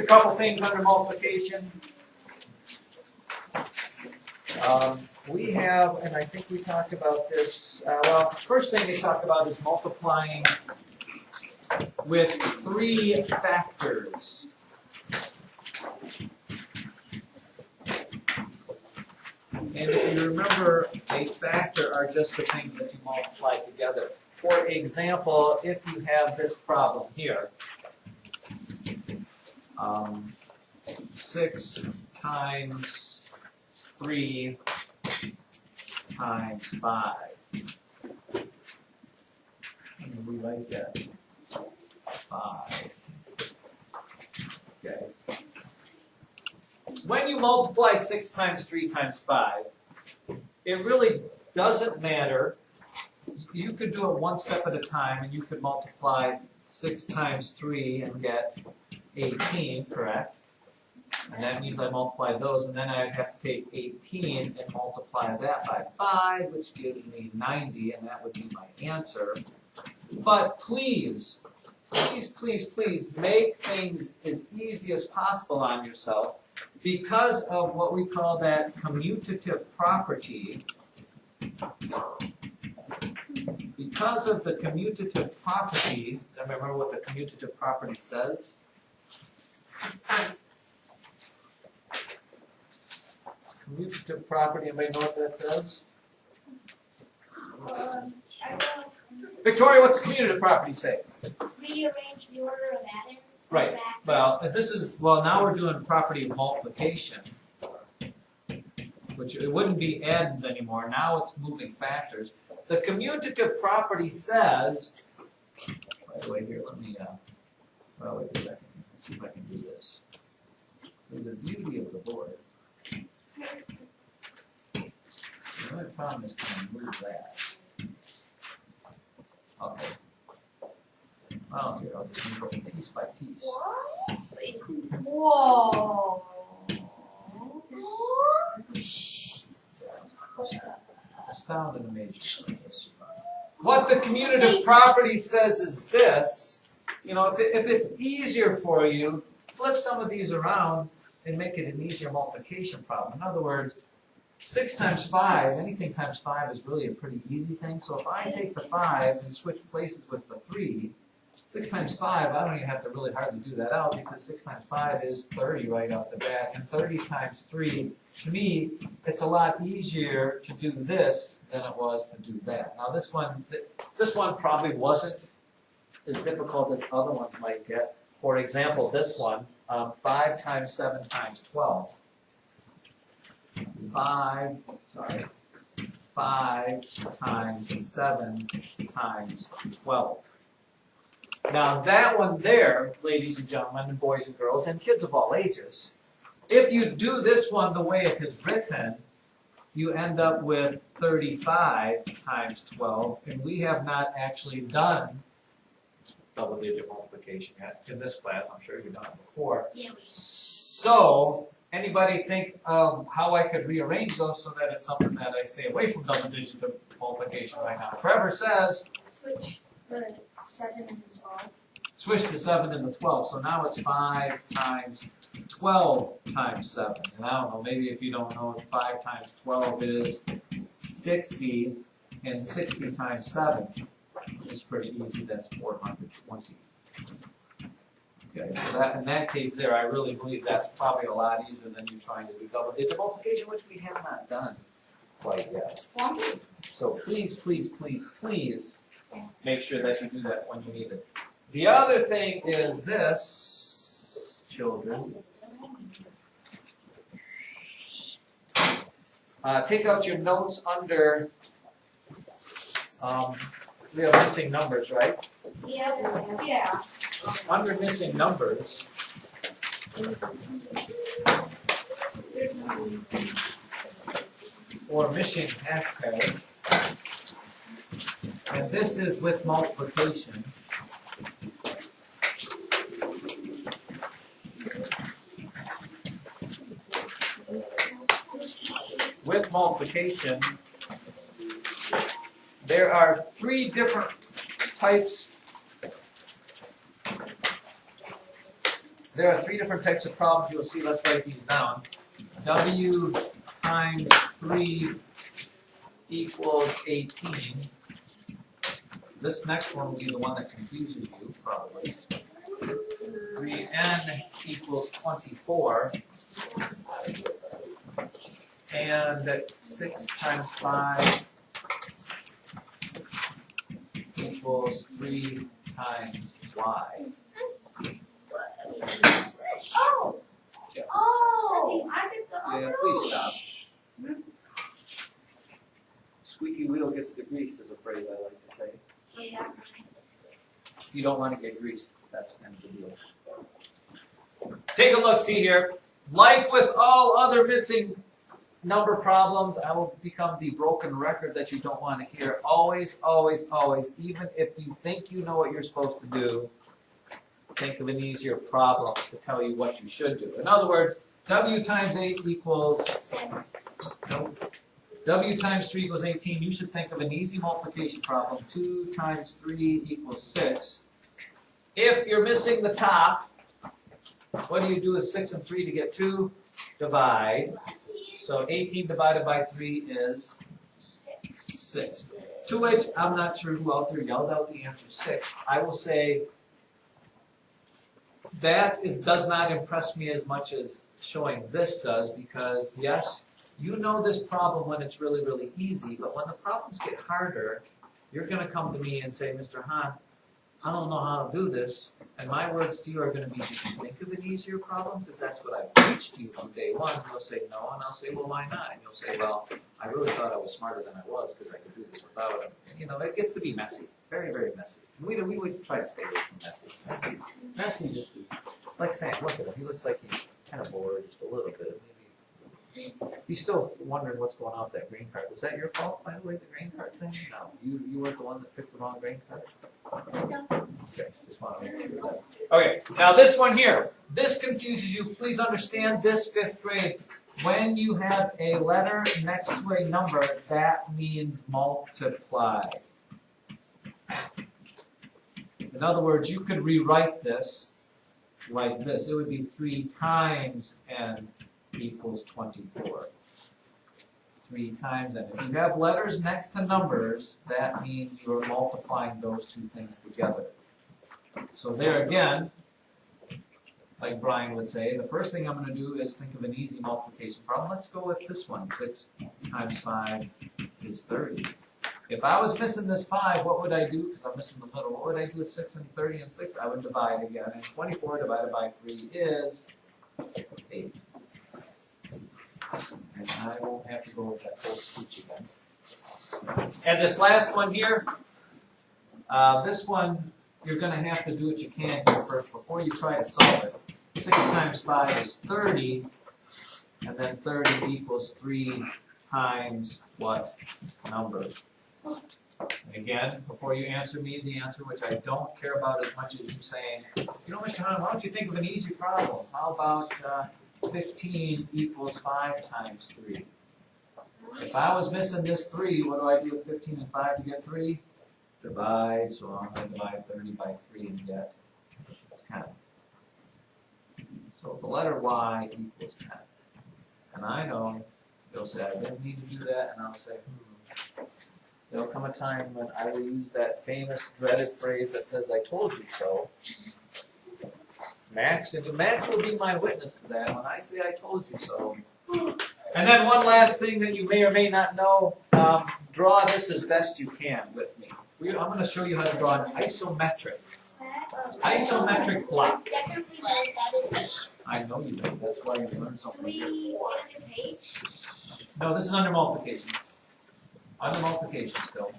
a couple things under multiplication. We have, and I think we talked about this, well, first thing they talk about is multiplying with 3 factors. And if you remember, a factor are just the things that you multiply together. For example, if you have this problem here, 6 times 3 times 5. And we like that. 5. Okay. When you multiply 6 times 3 times 5, it really doesn't matter. You could do it one step at a time, and you could multiply 6 times 3 and get 18, correct? And that means I multiply those, and then I'd have to take 18 and multiply that by 5, which gives me 90, and that would be my answer. But please, please, please, please make things as easy as possible on yourself because of what we call that commutative property. Because of the commutative property, I remember what the commutative property says. Commutative property, anybody know what that says? Victoria, what's the commutative property say? Rearrange the order of atoms. Right. Well, this is now we're doing property of multiplication, which it wouldn't be adds anymore. Now it's moving factors. The commutative property says. By the way, here let me. Well, wait a second. Let's see if I can do this. For the beauty of the board. The only problem is can I move that? Okay. Well, here, I'll just move it piece by piece. Whoa. Astounded and amazing. What the commutative property says is this. You know, if it's easier for you, flip some of these around and make it an easier multiplication problem. In other words, 6 times 5, anything times 5 is really a pretty easy thing. So if I take the 5 and switch places with the 3, 6 times 5, I don't even have to really hardly do that out because 6 times 5 is 30 right off the bat. And 30 times 3, to me, it's a lot easier to do this than it was to do that. Now this one probably wasn't as difficult as other ones might get. For example, this one, 5 times 7 times 12. 5 times 7 times 12. Now that one there, ladies and gentlemen, and boys and girls, and kids of all ages, if you do this one the way it is written, you end up with 35 times 12, and we have not actually done double-digit multiplication yet in this class. I'm sure you've done it before. Yeah, So, anybody think of how I could rearrange those so that it's something that I stay away from double-digit multiplication right now? Trevor says, switch the 7 and the 12. switch to 7 and the 12. So now it's 5 times 12 times 7. And I don't know, maybe if you don't know, 5 times 12 is 60, and 60 times 7 is pretty easy. That's 420. Okay, so that, in that case there, I really believe that's probably a lot easier than you trying to do double-digit multiplication, which we have not done quite yet. So please, please, please, please make sure that you do that when you need it. The other thing is this, children. Take out your notes under, we have missing numbers, right? Yeah. Under missing numbers, or missing hashtag, and this is with multiplication. With multiplication, there are 3 different types there are 3 different types of problems you'll see. Let's write these down. W times 3 equals 18. This next one will be the one that confuses you, probably. 3n equals 24. And 6 times 5 equals 3 times y. Oh! Yes. Oh! I get the Yeah, please stop. Squeaky wheel gets the grease is a phrase I like to say. Yeah. You don't want to get greased. That's kind of the deal. Take a look, see here. Like with all other missing number problems, I will become the broken record that you don't want to hear. Always, always, always, even if you think you know what you're supposed to do, think of an easier problem to tell you what you should do. In other words, W times 8 equals, W times 3 equals 18. You should think of an easy multiplication problem. 2 times 3 equals 6. If you're missing the top, what do you do with 6 and 3 to get 2? Divide. So 18 divided by 3 is 6. To which, I'm not sure who out there yelled out the answer 6. I will say that does not impress me as much as showing this does, because yes, you know this problem when it's really, really easy, but when the problems get harder, you're going to come to me and say, Mr. Hahn, I don't know how to do this. And my words to you are going to be, did you think of an easier problem? Because that's what I've teached you from day one. And you'll say, no. And I'll say, well, why not? And you'll say, well, I really thought I was smarter than I was because I could do this without it. And, you know, it gets to be messy. Very, very messy. And we always try to stay away from messy. Messy just like Sam. Look at him. He looks like he's kind of bored just a little bit. Maybe he's still wondering what's going on with that green card. Was that your fault, by the way, the green card thing? No. You weren't the one that picked the wrong green card? Okay, just want to make sure of that. Okay, now this one here. This confuses you. Please understand this, 5th grade. When you have a letter next to a number, that means multiply. In other words, you could rewrite this like this. It would be 3 times n equals 24. 3 times n. If you have letters next to numbers, that means you're multiplying those 2 things together. So there again, like Brian would say, the first thing I'm going to do is think of an easy multiplication problem. Let's go with this one. 6 times 5 is 30. If I was missing this 5, what would I do? Because I'm missing the middle. What would I do with 6 and 30 and 6? I would divide again. And 24 divided by 3 is 8. And I won't have to go with that whole speech again. And this last one here, this one, you're going to have to do what you can here first before you try to solve it. 6 times 5 is 30, and then 30 equals 3 times what number? And again, before you answer me the answer, which I don't care about as much as you saying, you know, Mr. Hahn, why don't you think of an easy problem? How about 15 equals 5 times 3? If I was missing this 3, what do I do with 15 and 5 to get 3? Divide, so I'm going to divide 30 by 3 and get 10. So the letter y equals 10. And I know you'll say, I didn't need to do that, and I'll say, there'll come a time when I will use that famous, dreaded phrase that says, I told you so. Max will be my witness to that when I say I told you so. And then one last thing that you may or may not know, draw this as best you can with me. I'm going to show you how to draw an isometric block. I know you don't. That's why you learned something. No, this is under multiplication. Under multiplication still.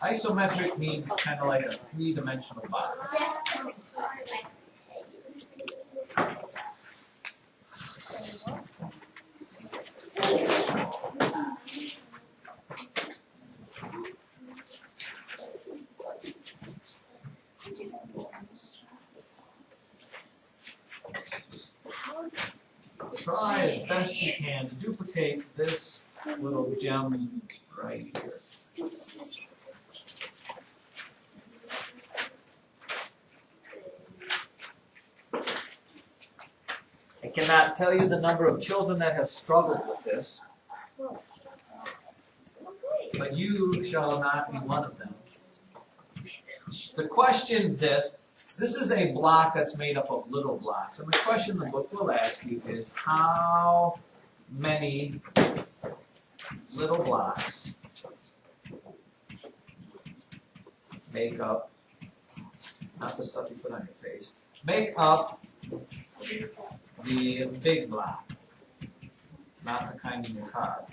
Isometric means kind of like a 3-dimensional box. Try as best you can to duplicate this little gem right here. cannot tell you the number of children that have struggled with this, but you shall not be one of them. The question this is a block that's made up of little blocks. And the question the book will ask you is how many little blocks make up, not the stuff you put on your face, make up the big block, not the kind in your car.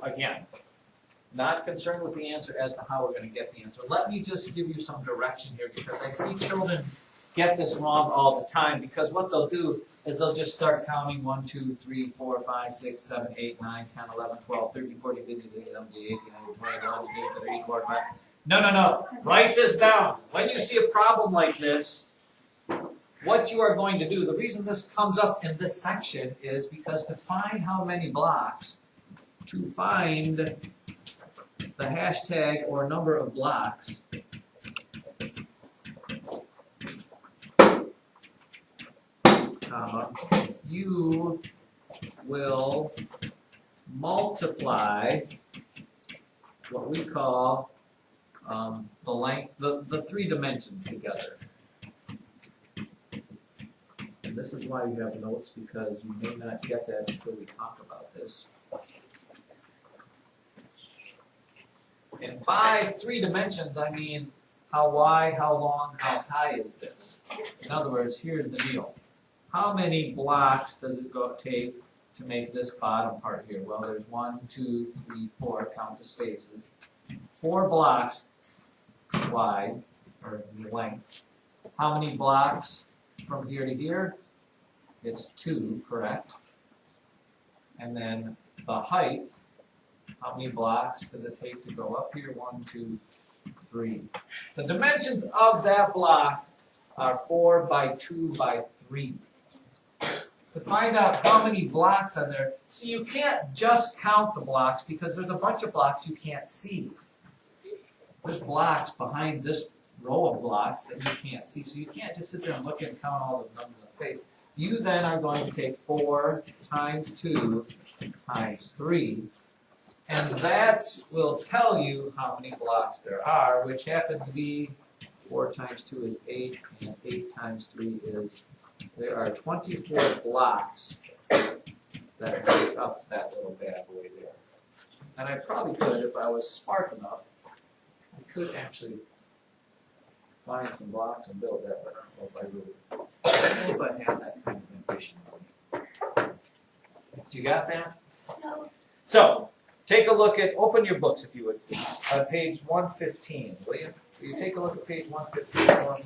Again, not concerned with the answer as to how we're going to get the answer. Let me just give you some direction here because I see children get this wrong all the time because what they'll do is they'll just start counting 1, 2, 3, 4, 5, 6, 7, 8, 9, 10, 11, 12, 13, 14, 15, 16, 17, 18, 19, 20, 21, 22, 23, 24, 25. No. Write this down. When you see a problem like this, what you are going to do, the reason this comes up in this section is because to find how many blocks, to find the hashtag or number of blocks, you will multiply what we call the length, the 3 dimensions together. And this is why you have notes, because you may not get that until we talk about this. And by 3 dimensions, I mean how wide, how long, how high is this? In other words, here's the deal. How many blocks does it take to make this bottom part here? Well, there's 1, 2, 3, 4, count the spaces. 4 blocks wide, or the length. How many blocks from here to here? It's 2, correct? And then the height, how many blocks does it take to go up here? 1, 2, 3. The dimensions of that block are 4 by 2 by 3. To find out how many blocks are there, see, you can't just count the blocks because there's a bunch of blocks you can't see. There's blocks behind this row of blocks that you can't see, so you can't just sit there and look and count all the numbers on the face. You then are going to take 4 times 2 times 3, and that will tell you how many blocks there are, which happen to be 4 times 2 is 8, and 8 times 3 is, there are 24 blocks that make up that little bad boy there. And I probably could, if I was smart enough, I could actually find some blocks and build that, but I don't know if I have that kind of ambition. You got that? No. So, take a look at, open your books if you would please, on page 115, will you? Will you take a look at page 115 for me?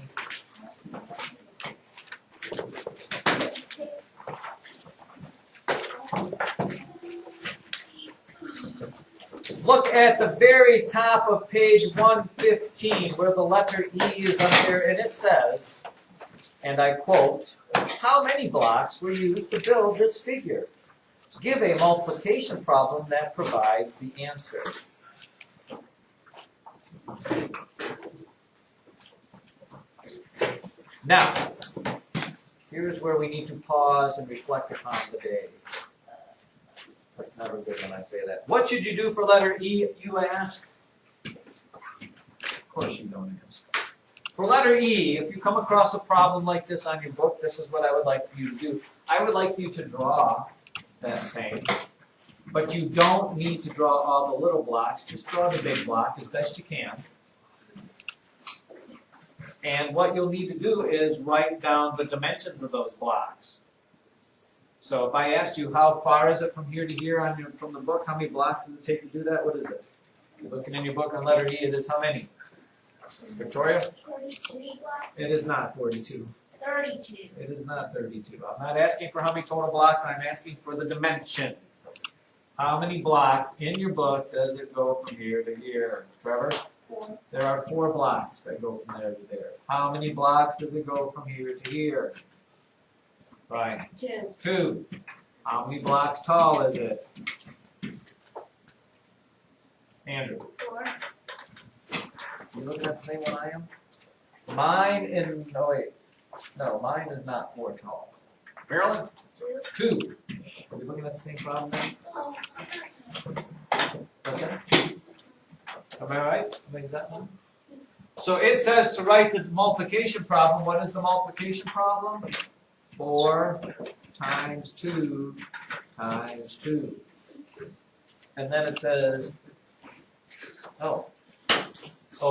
Look at the very top of page 115 where the letter E is up there, and it says, and I quote, "How many blocks were used to build this figure? Give a multiplication problem that provides the answer." Now, here's where we need to pause and reflect upon the day. That's never good when I say that. What should you do for letter E, you ask? Of course you don't ask. For letter E, if you come across a problem like this on your book, this is what I would like for you to do. I would like you to draw that thing, but you don't need to draw all the little blocks. Just draw the big block as best you can. And what you'll need to do is write down the dimensions of those blocks. So if I asked you how far is it from here to here from the book, how many blocks does it take to do that? What is it? You're looking in your book on letter E, it is how many? Victoria? 42 blocks. It is not 42. 32. It is not 32. I'm not asking for how many total blocks, I'm asking for the dimension. How many blocks in your book does it go from here to here? Trevor? 4. There are 4 blocks that go from there to there. How many blocks does it go from here to here? Right. 2. 2. How many blocks tall is it? Andrew? 4. You looking at the same one I am? Mine is not 4 tall. Marilyn? 2. Are we looking at the same problem now? Okay. Am I right? Somebody got that one? So it says to write the multiplication problem. What is the multiplication problem? 4 times 2 times 2. And then it says,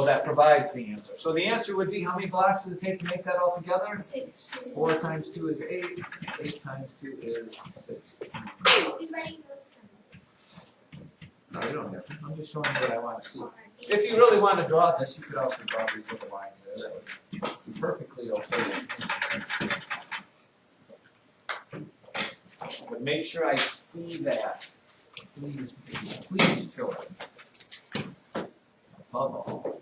that provides the answer. So the answer would be, how many blocks does it take to make that all together? 6. 4 times 2 is 8. 8 times 2 is 6. No, you don't have to. I'm just showing you what I want to see. If you really want to draw this, you could also draw these little lines there. That would be perfectly okay. But make sure I see that. Please show it. Above all.